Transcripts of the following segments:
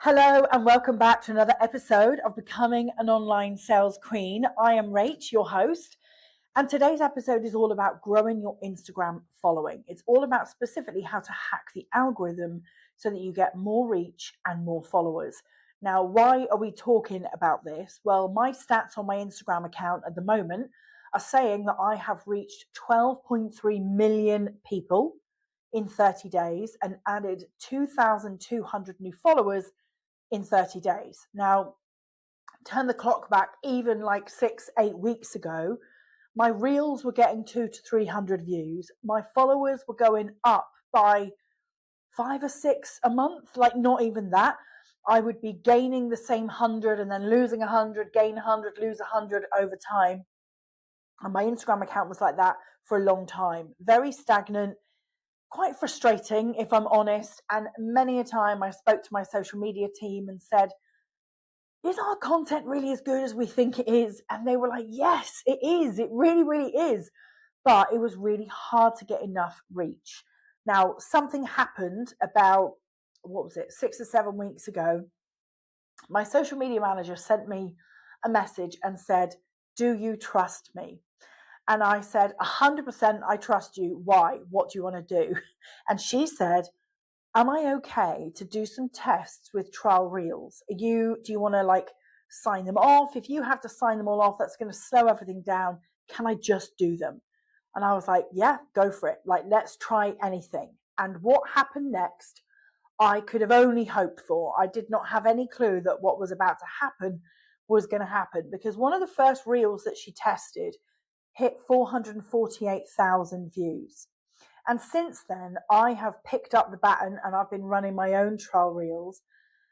Hello and welcome back to another episode of Becoming an Online Sales Queen. I am Rach, your host, and today's episode is all about growing your Instagram following. It's all about specifically how to hack the algorithm so that you get more reach and more followers. Now, why are we talking about this? Well, my stats on my Instagram account at the moment are saying that I have reached 12.3 million people in 30 days and added 2,200 new followers in 30 days. Now, turn the clock back even like 6-8 weeks ago, my reels were getting 200 to 300 views. My followers were going up by 5 or 6 a month, like not even that. I would be gaining the same 100 and then losing 100, gain 100, lose 100 over time. And my Instagram account was like that for a long time. Very stagnant, quite frustrating, if I'm honest. And many a time I spoke to my social media team and said, is our content really as good as we think it is? And they were like, yes, it is. It really, really is. But it was really hard to get enough reach. Now, something happened about, 6 or 7 weeks ago. My social media manager sent me a message and said, do you trust me? And I said, 100% I trust you. Why? What do you want to do? And she said, am I okay to do some tests with trial reels? Do you want to sign them off? If you have to sign them all off, that's going to slow everything down. Can I just do them? And I was like, yeah, go for it. Let's try anything. And what happened next, I could have only hoped for. I did not have any clue that what was about to happen was going to happen, because one of the first reels that she tested hit 448,000 views. And since then, I have picked up the baton and I've been running my own trial reels,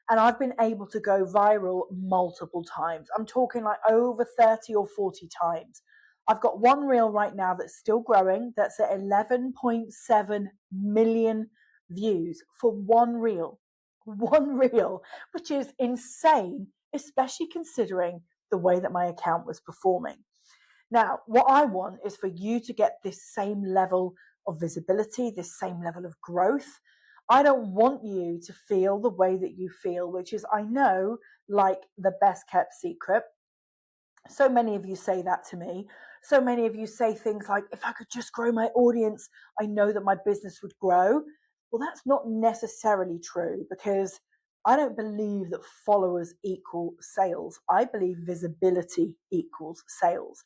and I've been able to go viral multiple times. I'm talking like over 30 or 40 times. I've got one reel right now that's still growing, that's at 11.7 million views for one reel, which is insane, especially considering the way that my account was performing. Now, what I want is for you to get this same level of visibility, this same level of growth. I don't want you to feel the way that you feel, which is, I know, like the best kept secret. So many of you say that to me. So many of you say things like, if I could just grow my audience, I know that my business would grow. Well, that's not necessarily true, because I don't believe that followers equal sales. I believe visibility equals sales.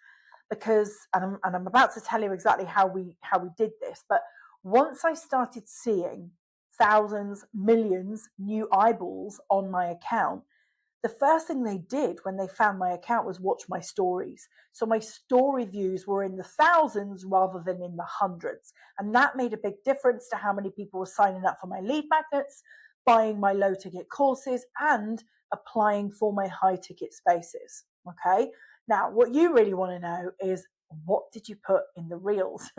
Because, and I'm about to tell you exactly how we did this, but once I started seeing thousands, millions new eyeballs on my account, the first thing they did when they found my account was watch my stories. So my story views were in the thousands rather than in the hundreds. And that made a big difference to how many people were signing up for my lead magnets, buying my low ticket courses, and applying for my high ticket spaces. Okay. Now, what you really want to know is, what did you put in the reels?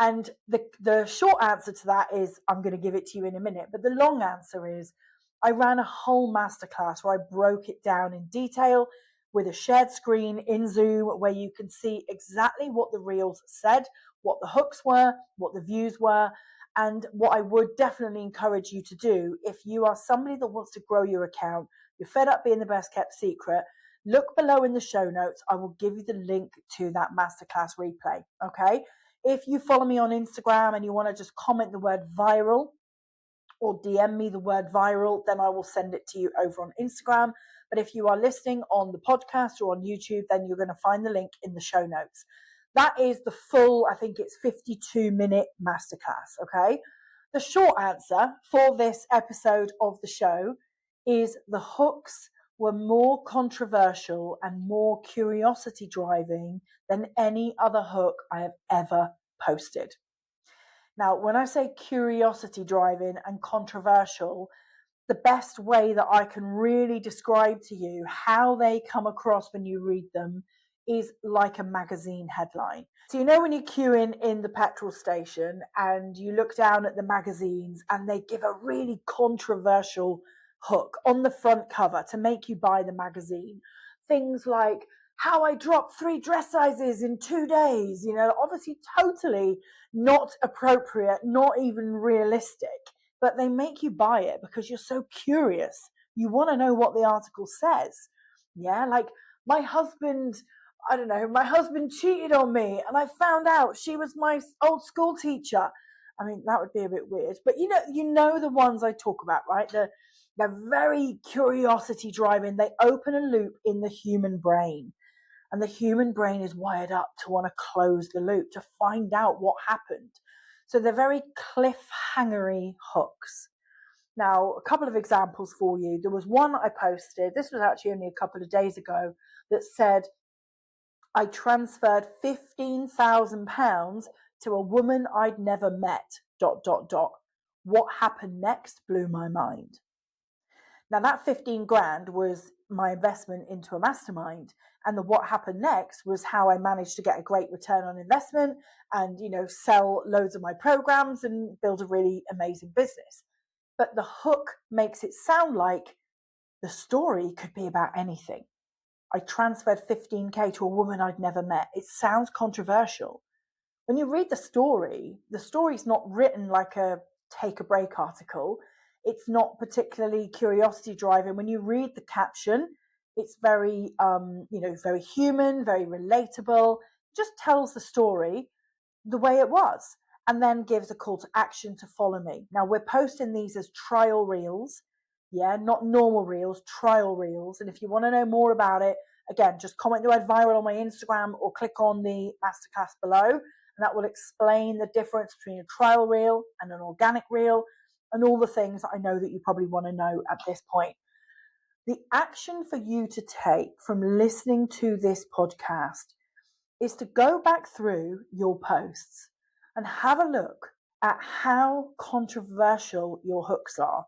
And the short answer to that is, I'm going to give it to you in a minute. But the long answer is, I ran a whole masterclass where I broke it down in detail with a shared screen in Zoom, where you can see exactly what the reels said, what the hooks were, what the views were. And what I would definitely encourage you to do, if you are somebody that wants to grow your account, you're fed up being the best kept secret, look below in the show notes. I will give you the link to that masterclass replay. Okay. If you follow me on Instagram and you want to just comment the word viral or DM me the word viral, then I will send it to you over on Instagram. But if you are listening on the podcast or on YouTube, then you're going to find the link in the show notes. That is the full, I think it's 52-minute masterclass. Okay. The short answer for this episode of the show is, the hooks were more controversial and more curiosity driving than any other hook I have ever posted. Now, when I say curiosity driving and controversial, the best way that I can really describe to you how they come across when you read them is like a magazine headline. So you know when you queue in the petrol station and you look down at the magazines and they give a really controversial hook on the front cover to make you buy the magazine. Things like, how I dropped 3 dress sizes in 2 days, obviously totally not appropriate, not even realistic, but they make you buy it because you're so curious You want to know what the article says. Yeah, like my husband, I don't know, my husband cheated on me and I found out she was my old school teacher. I mean, that would be a bit weird, but you know the ones I talk about, right? They're very curiosity driving. They open a loop in the human brain. And the human brain is wired up to want to close the loop, to find out what happened. So they're very cliffhangery hooks. Now, a couple of examples for you. There was one I posted, this was actually only a couple of days ago, that said, I transferred £15,000 to a woman I'd never met, ... What happened next blew my mind. Now that 15 grand was my investment into a mastermind. And the what happened next was how I managed to get a great return on investment and, sell loads of my programs and build a really amazing business. But the hook makes it sound like the story could be about anything. I transferred 15K to a woman I'd never met. It sounds controversial. When you read the story's not written like a take a break article. It's not particularly curiosity driving. When you read the caption, it's very, very human, very relatable. It just tells the story the way it was and then gives a call to action to follow me. Now we're posting these as trial reels. Yeah, not normal reels, trial reels. And if you want to know more about it, again, just comment the word viral on my Instagram or click on the masterclass below. And that will explain the difference between a trial reel and an organic reel and all the things that I know that you probably want to know at this point. The action for you to take from listening to this podcast is to go back through your posts and have a look at how controversial your hooks are.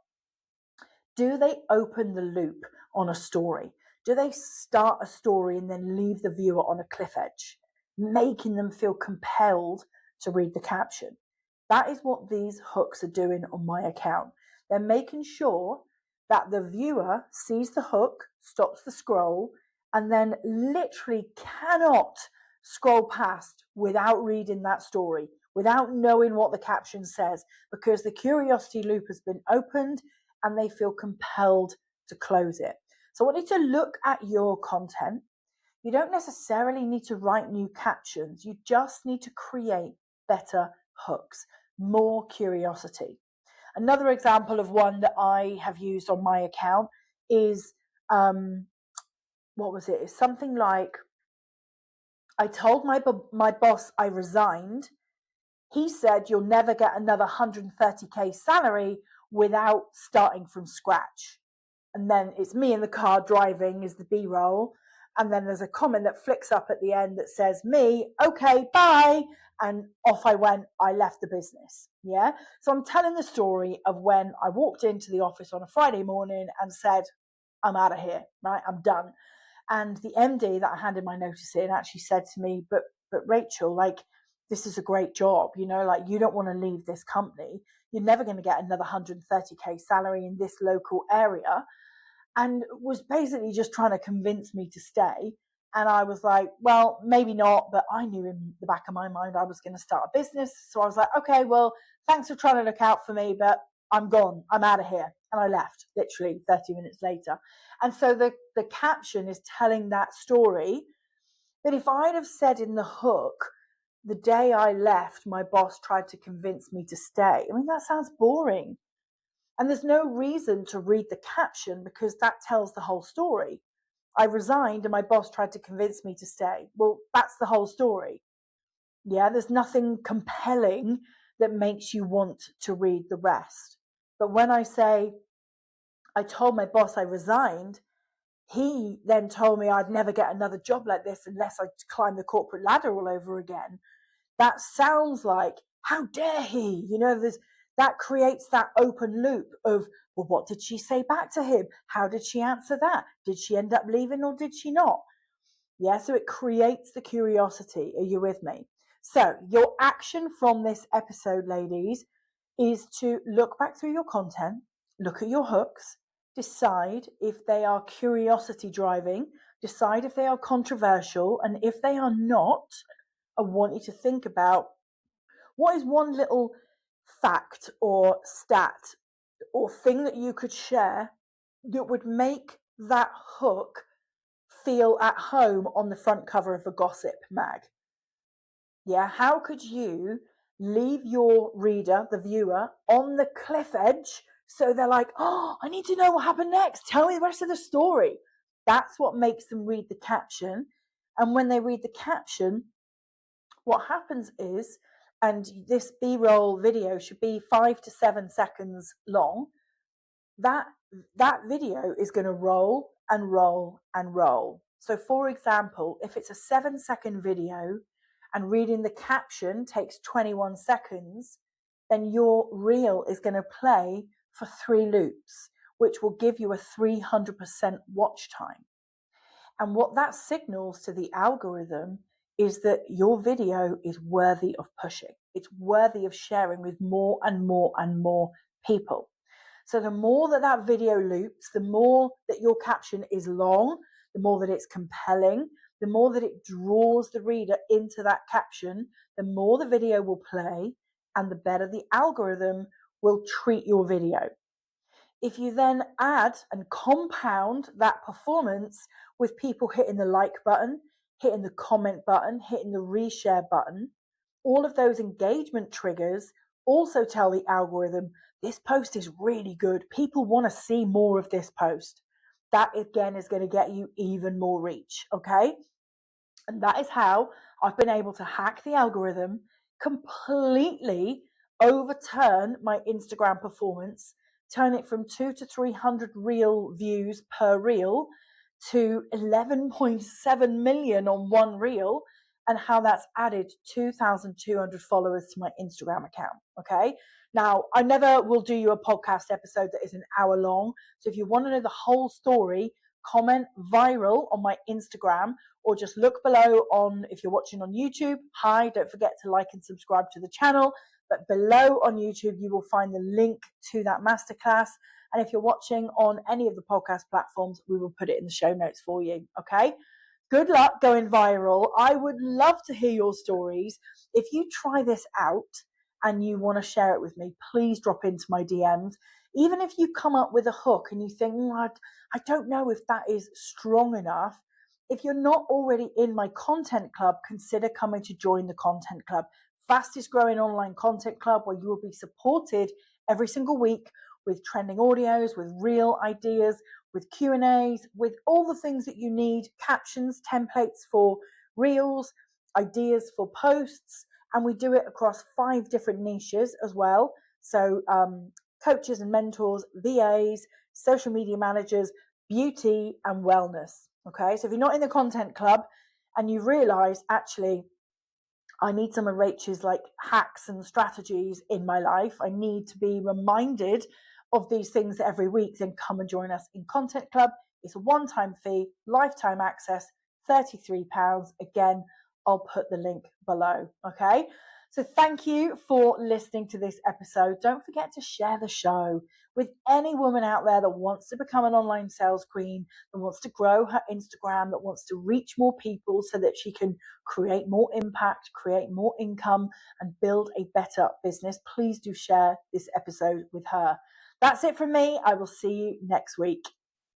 Do they open the loop on a story? Do they start a story and then leave the viewer on a cliff edge, making them feel compelled to read the caption? That is what these hooks are doing on my account. They're making sure that the viewer sees the hook, stops the scroll, and then literally cannot scroll past without reading that story, without knowing what the caption says, because the curiosity loop has been opened and they feel compelled to close it. So I want you to look at your content. You don't necessarily need to write new captions. You just need to create better hooks, more curiosity. Another example of one that I have used on my account is, It's something like, I told my boss I resigned. He said, you'll never get another 130K salary without starting from scratch. And then it's me in the car driving is the B-roll. And then there's a comment that flicks up at the end that says, me, okay, bye. And off I went. I left the business. Yeah. So I'm telling the story of when I walked into the office on a Friday morning and said, I'm out of here, right? I'm done. And the MD that I handed my notice in actually said to me, but Rachel, like, this is a great job, like you don't want to leave this company. You're never going to get another 130K salary in this local area. And was basically just trying to convince me to stay. And I was like, well, maybe not, but I knew in the back of my mind I was going to start a business. So I was like, okay, well, thanks for trying to look out for me, but I'm gone. I'm out of here. And I left literally 30 minutes later. And so the caption is telling that story. But if I'd have said in the hook, the day I left, my boss tried to convince me to stay. I mean, that sounds boring. And there's no reason to read the caption because that tells the whole story. I resigned and my boss tried to convince me to stay. Well, that's the whole story. Yeah, there's nothing compelling that makes you want to read the rest. But when I say, I told my boss I resigned, he then told me I'd never get another job like this unless I climb the corporate ladder all over again. That sounds like, how dare he? That creates that open loop of, well, what did she say back to him? How did she answer that? Did she end up leaving or did she not? Yeah, so it creates the curiosity. Are you with me? So your action from this episode, ladies, is to look back through your content, look at your hooks, decide if they are curiosity driving, decide if they are controversial, and if they are not, I want you to think about what is one little fact or stat or thing that you could share that would make that hook feel at home on the front cover of a gossip mag? Yeah, how could you leave your reader, the viewer, on the cliff edge so they're like, oh, I need to know what happened next. Tell me the rest of the story. That's what makes them read the caption. And when they read the caption, what happens is, and this B-roll video should be 5 to 7 seconds long, that video is going to roll and roll and roll. So for example, if it's a 7-second video and reading the caption takes 21 seconds, then your reel is going to play for 3 loops, which will give you a 300% watch time. And what that signals to the algorithm is that your video is worthy of pushing. It's worthy of sharing with more and more and more people. So the more that video loops, the more that your caption is long, the more that it's compelling, the more that it draws the reader into that caption, the more the video will play, and the better the algorithm will treat your video. If you then add and compound that performance with people hitting the like button, hitting the comment button, hitting the reshare button, all of those engagement triggers also tell the algorithm, this post is really good. People want to see more of this post. That again is going to get you even more reach, okay? And that is how I've been able to hack the algorithm, completely overturn my Instagram performance, turn it from 200 to 300 reel views per reel to 11.7 million on one reel, and how that's added 2,200 followers to my Instagram account. Okay. Now, I never will do you a podcast episode that is an hour long. So if you want to know the whole story, comment viral on my Instagram, or just look below on, if you're watching on YouTube, hi, don't forget to like and subscribe to the channel. But below on YouTube, you will find the link to that masterclass. And if you're watching on any of the podcast platforms, we will put it in the show notes for you. Okay. Good luck going viral. I would love to hear your stories. If you try this out and you want to share it with me, please drop into my DMs. Even if you come up with a hook and you think, I don't know if that is strong enough. If you're not already in my content club, consider coming to join the content club. Fastest growing online content club, where you will be supported every single week with trending audios, with real ideas, with Q&As, with all the things that you need, captions, templates for reels, ideas for posts. And we do it across 5 different niches as well. So coaches and mentors, VAs, social media managers, beauty and wellness. Okay, so if you're not in the content club and you realize, actually, I need some of Rachel's like hacks and strategies in my life, I need to be reminded of these things every week, then come and join us in Content Club. It's a one-time fee, lifetime access, £33. Again, I'll put the link below. Okay. So thank you for listening to this episode. Don't forget to share the show with any woman out there that wants to become an online sales queen, that wants to grow her Instagram, that wants to reach more people so that she can create more impact, create more income, and build a better business. Please do share this episode with her. That's it from me. I will see you next week.